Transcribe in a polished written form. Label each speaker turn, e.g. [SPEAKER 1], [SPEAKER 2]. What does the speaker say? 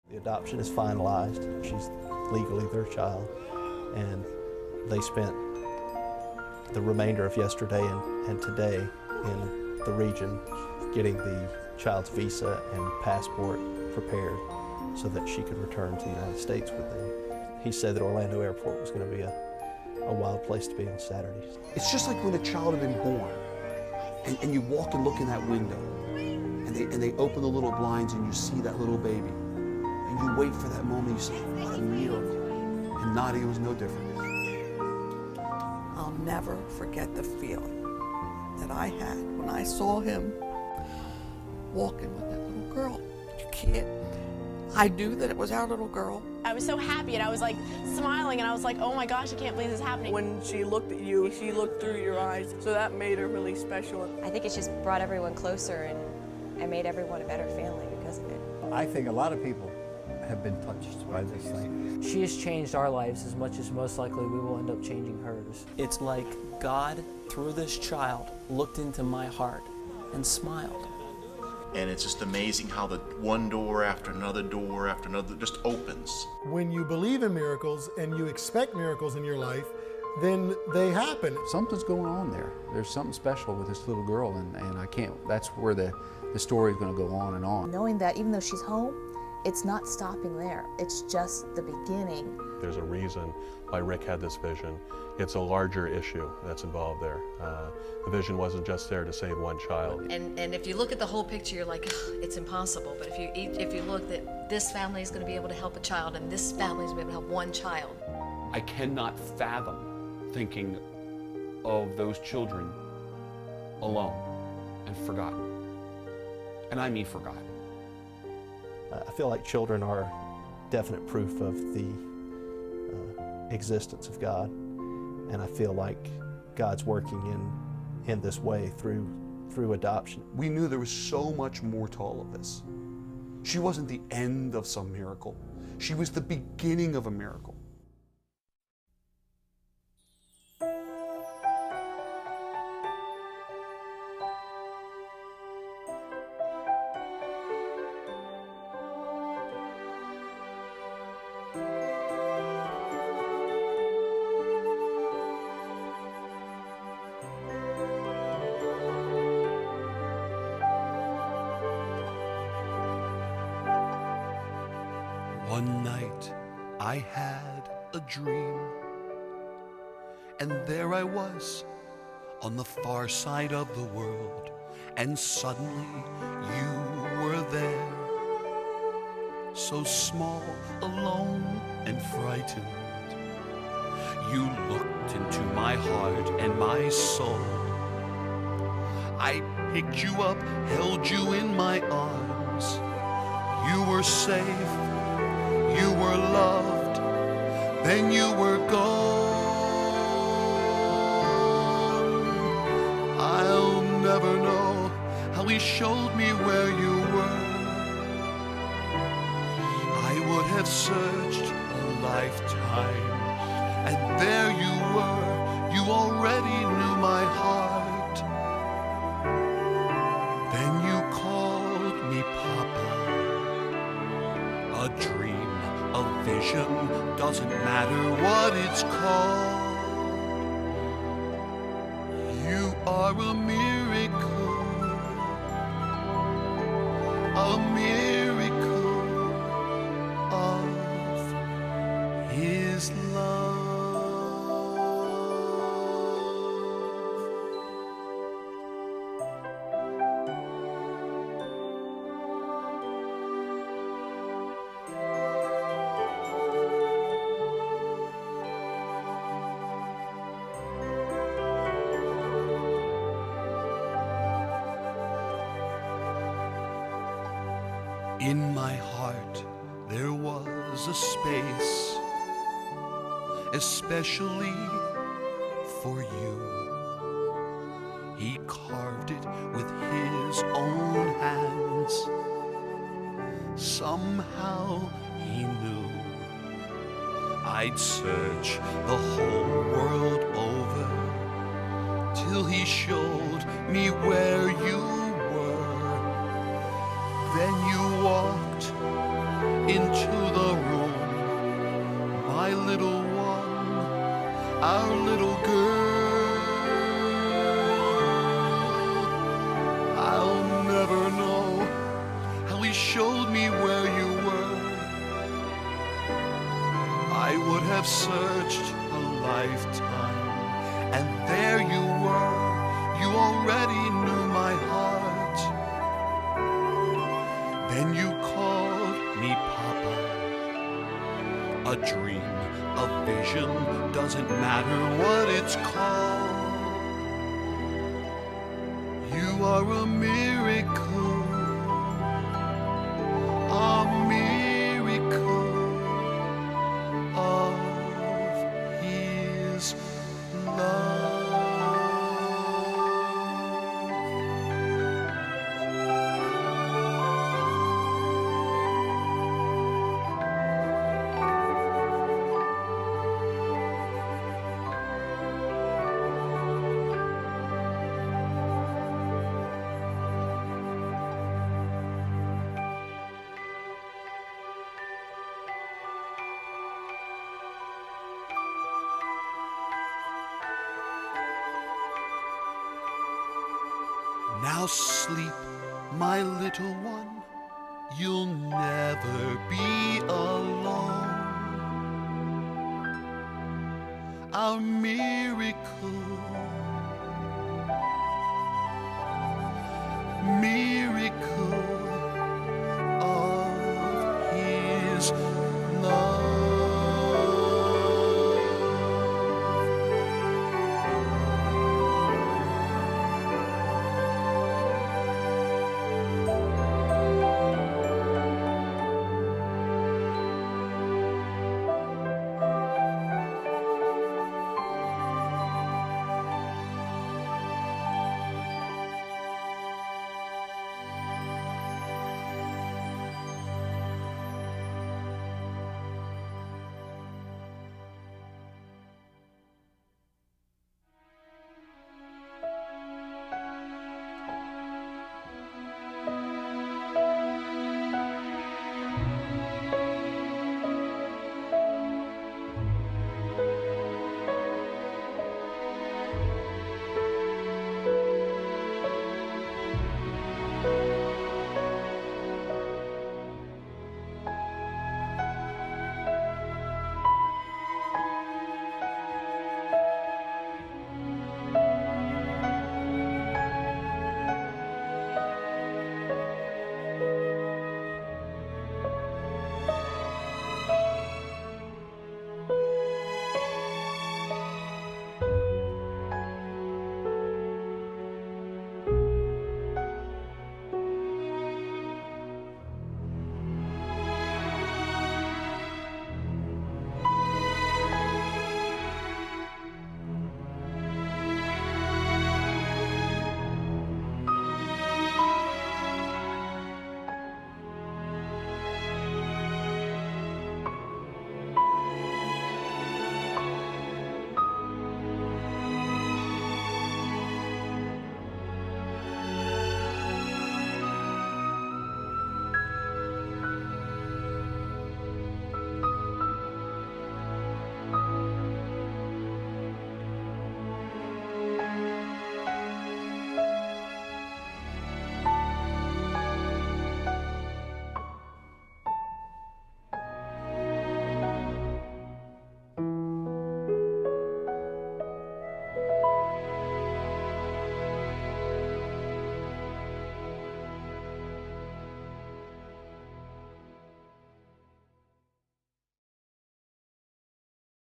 [SPEAKER 1] The adoption is finalized. She's legally their child, and they spent the remainder of yesterday and today in the region getting the child's visa and passport prepared so that she could return to the United States with them. He said that Orlando Airport was going to be a wild place to be on Saturdays.
[SPEAKER 2] It's just like when a child had been born, and you walk and look in that window, and they open the little blinds and you see that little baby, and you wait for that moment, you say, what a miracle. And Nadia was no different.
[SPEAKER 3] I'll never forget the feeling that I had when I saw him walking with that little girl. You can't. I knew that it was our little girl.
[SPEAKER 4] I was so happy, and I was like smiling, and I was like, oh my gosh, I can't believe this is happening.
[SPEAKER 3] When she looked at you, she looked through your eyes, so that made her really special.
[SPEAKER 5] I think it's just brought everyone closer and made everyone a better family because of it.
[SPEAKER 6] I think a lot of people have been touched by this thing.
[SPEAKER 7] She has changed our lives as much as most likely we will end up changing hers.
[SPEAKER 8] It's like God, through this child, looked into my heart and smiled.
[SPEAKER 9] And it's just amazing how the one door after another just opens.
[SPEAKER 10] When you believe in miracles and you expect miracles in your life, then they happen.
[SPEAKER 2] Something's going on there. There's something special with this little girl, and I can't, that's where the story is going to go on and on.
[SPEAKER 11] Knowing that even though she's home, it's not stopping there. It's just the beginning.
[SPEAKER 12] There's a reason why Rick had this vision. It's a larger issue that's involved there. The vision wasn't just there to save one child.
[SPEAKER 5] And if you look at the whole picture, you're like, it's impossible. But if you look that this family is going to be able to help a child and this family is going to be able to help one child.
[SPEAKER 13] I cannot fathom thinking of those children alone and forgotten. And I mean forgotten.
[SPEAKER 1] I feel like children are definite proof of the existence of God, and I feel like God's working in this way through adoption.
[SPEAKER 2] We knew there was so much more to all of this. She wasn't the end of some miracle. She was the beginning of a miracle.
[SPEAKER 14] One night I had a dream, and there I was on the far side of the world, and suddenly you were there, so small, alone, and frightened. You looked into my heart and my soul. I picked you up, held you in my arms. You were safe. You were loved, then you were gone. I'll never know how he showed me where you were. I would have searched a lifetime, and there you were. You already knew my heart. Then you called me Papa. A dream. A vision, doesn't matter what it's called. You are a miracle of His love. In my heart there was a space, especially for you. He carved it with his own hands. Somehow he knew I'd search the whole world over till he showed me where you were. Then you walked into the room, my little one, our little girl. I'll never know how he showed me where you were. I would have searched a lifetime, and there you were. You already knew my heart. Then you called me Papa. A dream, a vision, doesn't matter what it's called. You are a miracle, a miracle of His love. Now sleep, my little one, you'll never be alone. Our miracle